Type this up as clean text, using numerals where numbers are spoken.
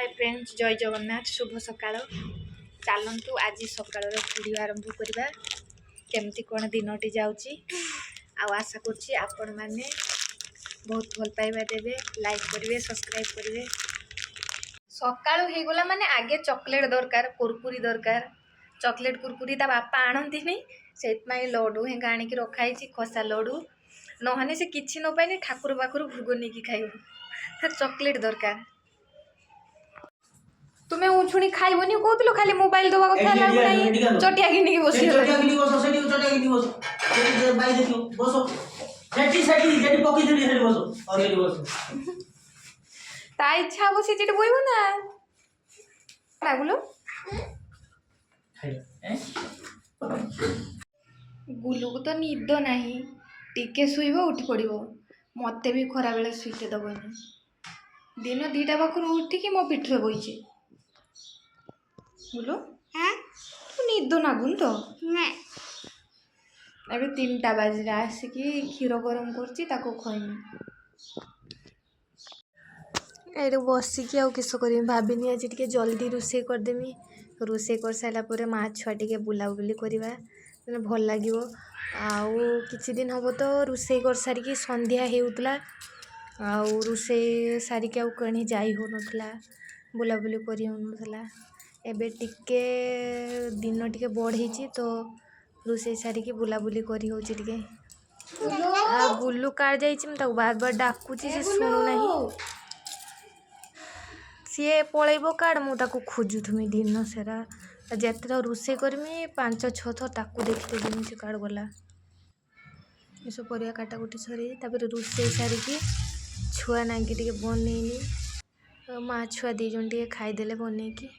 Hi friends जय जगन्नाथ शुभ सकाळ चलतु आज सकाळ वीडियो आरंभ करवा केमती कौन दिनटी जाऊँगी आशा करुँची आपण मैंने बहुत भल पाइबा देवे लाइक करेंगे सब्सक्राइब करेंगे। सकाळु हो गला माने आगे चॉकलेट दरकार कुरकुरी दरकार चॉकलेट कुरकुरी ता बापा आणती से लडू हेंगा आणिक रखाई खसा लडू नहने से किसी न पाइने ठाकुर पाखर भोग नहीं खाइब चॉकलेट दरकार। तुम्हें उछुणी खाइबनी कहतलो खाली मोबाइल दवा कथा लागु नहीं चटिया घिनी की बसी चटिया घिनी बसो सेठी चटिया घिनी बसो सेठी बाई देखियो बसो सेठी सेठी जेठी पकी देली सेठी बसो और एठी बसो ता इच्छा बसी जेठी बोइबो ना लागुलो गुलु को तो निद नहीं टिके शुइबो उठी पड़िबो मते भी खरा बेले सुइते दबनी दिन दीटा पाखरु उठिकी मो पिठरे बइचे बोलो तू निद नागुन तो अबे 3टा बाजला आसिकी क्षीर गरम करची ताको खइमी एरे बसिकी आउ किस करमी भाबिनी आज टिके जल्दी रोषे करदेमी रोषे कर सारा पर माँ छुआ टिके बुलाबुली करवा मैंने भल लगे आउ किछि दिन हम तो रोषे कर सारिकी संध्या हेउतला आउ रोषे सारिकी आउ कहीं जाई हो नथला बुलाबुली करी हो नथला एबे टिके दिन टिके बढ़ी तो रोषे सारिकी बुलाबुली करी होची टिके आ गुल्लू कार जाइछि त बार बार डाकुची से सुनु नहीं सी पलैब काड़ मुझे खोजुथमी दिन सारा जिते रोषे करमी 5-6 थर ताकू देखते जिमी से काड़ गला ये सब परिया काटाकुटी सरी तापर रोषे सारिकी छुआ नागी टे बनईनी माँ छुआ 2 जन टे खाईदे बनईकी